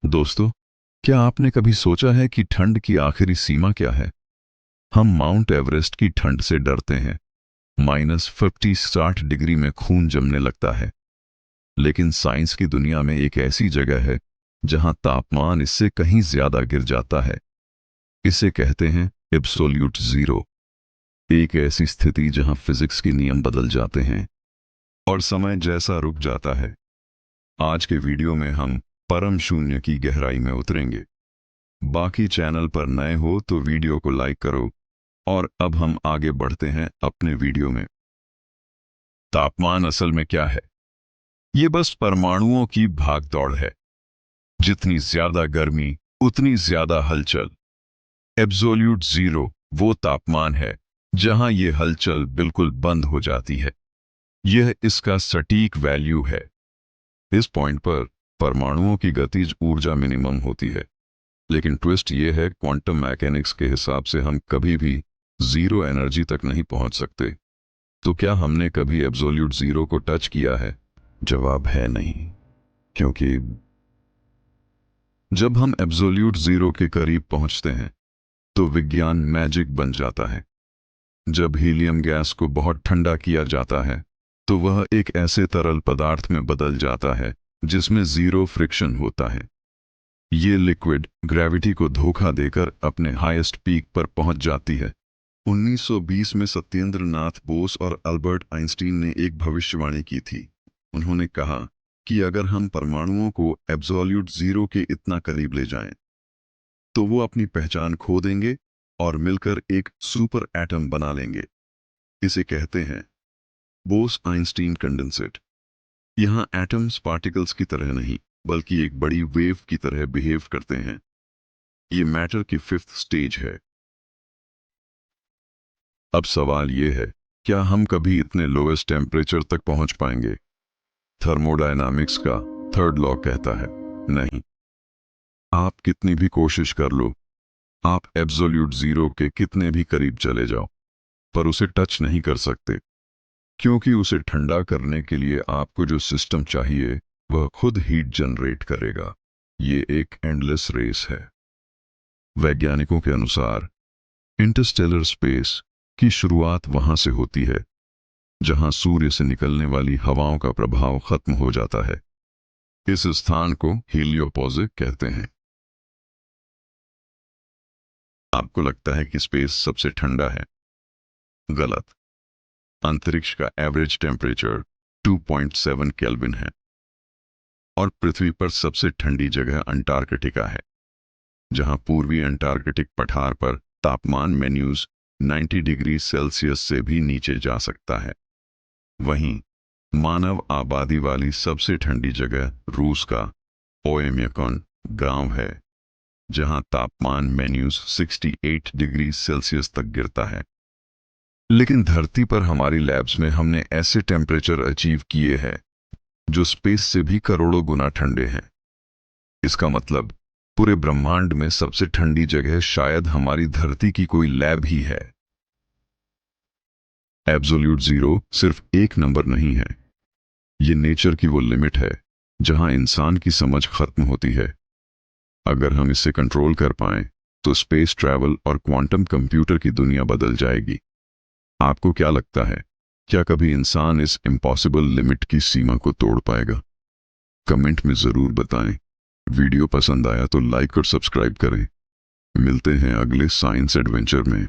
दोस्तों, क्या आपने कभी सोचा है कि ठंड की आखिरी सीमा क्या है? हम माउंट एवरेस्ट की ठंड से डरते हैं। -50-60 डिग्री में खून जमने लगता है। लेकिन साइंस की दुनिया में एक ऐसी जगह है जहां तापमान इससे कहीं ज्यादा गिर जाता है। इसे कहते हैं एब्सोल्यूट जीरो। एक ऐसी स्थिति जहां फिजिक्स के नियम बदल जाते हैं और समय जैसा रुक जाता है। आज के वीडियो में हम परम शून्य की गहराई में उतरेंगे। बाकी चैनल पर नए हो तो वीडियो को लाइक करो। और अब हम आगे बढ़ते हैं अपने वीडियो में। तापमान असल में क्या है? ये बस परमाणुओं की भागदौड़ है। जितनी ज्यादा गर्मी उतनी ज्यादा हलचल। एब्सोल्यूट जीरो वो तापमान है जहां ये हलचल बिल्कुल बंद हो जाती है। यह इसका सटीक वैल्यू है। इस पॉइंट पर परमाणुओं की गतिज ऊर्जा मिनिमम होती है। लेकिन ट्विस्ट ये है, क्वांटम मैकेनिक्स के हिसाब से हम कभी भी जीरो एनर्जी तक नहीं पहुंच सकते। तो क्या हमने कभी एब्सोल्यूट जीरो को टच किया है? जवाब है नहीं। क्योंकि जब हम एब्सोल्यूट जीरो के करीब पहुंचते हैं तो विज्ञान मैजिक बन जाता है। जब हीलियम गैस को बहुत ठंडा किया जाता है तो वह एक ऐसे तरल पदार्थ में बदल जाता है जिसमें जीरो फ्रिक्शन होता है। ये लिक्विड ग्रेविटी को धोखा देकर अपने हाईएस्ट पीक पर पहुंच जाती है। 1920 में सत्येंद्र नाथ बोस और अल्बर्ट आइंस्टीन ने एक भविष्यवाणी की थी। उन्होंने कहा कि अगर हम परमाणुओं को एब्सोल्यूट जीरो के इतना करीब ले जाएं, तो वो अपनी पहचान खो देंगे और मिलकर एक सुपर एटम बना लेंगे। इसे कहते हैं बोस आइंस्टीन कंडेंसेट। यहाँ एटम्स पार्टिकल्स की तरह नहीं, बल्कि एक बड़ी वेव की तरह बिहेव करते हैं। ये मैटर की फिफ्थ स्टेज है। अब सवाल ये है, क्या हम कभी इतने लोएस्ट टेम्परेचर तक पहुंच पाएंगे? थर्मोडायनामिक्स का थर्ड लॉ कहता है, नहीं। आप कितनी भी कोशिश कर लो, आप एब्सोल्यूट जीरो के कितने भी करीब चले जाओ, पर उसे टच नहीं कर सकते। क्योंकि उसे ठंडा करने के लिए आपको जो सिस्टम चाहिए वह खुद हीट जनरेट करेगा। ये एक एंडलेस रेस है। वैज्ञानिकों के अनुसार इंटरस्टेलर स्पेस की शुरुआत वहां से होती है जहां सूर्य से निकलने वाली हवाओं का प्रभाव खत्म हो जाता है। इस स्थान को हीलियोपोजिक कहते हैं। आपको लगता है कि स्पेस सबसे ठंडा है? गलत। अंतरिक्ष का एवरेज टेम्परेचर 2.7 केल्विन है और पृथ्वी पर सबसे ठंडी जगह अंटार्कटिका है, जहां पूर्वी अंटार्कटिक पठार पर तापमान -90 डिग्री सेल्सियस से भी नीचे जा सकता है। वहीं मानव आबादी वाली सबसे ठंडी जगह रूस का ओएम्याकॉन गांव है, जहां तापमान -68 डिग्री सेल्सियस तक गिरता है। लेकिन धरती पर हमारी लैब्स में हमने ऐसे टेम्परेचर अचीव किए हैं जो स्पेस से भी करोड़ों गुना ठंडे हैं। इसका मतलब पूरे ब्रह्मांड में सबसे ठंडी जगह शायद हमारी धरती की कोई लैब ही है। एब्सोल्यूट जीरो सिर्फ एक नंबर नहीं है, ये नेचर की वो लिमिट है जहां इंसान की समझ खत्म होती है। अगर हम इसे कंट्रोल कर पाएं तो स्पेस ट्रैवल और क्वांटम कंप्यूटर की दुनिया बदल जाएगी। आपको क्या लगता है, क्या कभी इंसान इस इम्पॉसिबल लिमिट की सीमा को तोड़ पाएगा? कमेंट में ज़रूर बताएं। वीडियो पसंद आया तो लाइक और सब्सक्राइब करें। मिलते हैं अगले साइंस एडवेंचर में।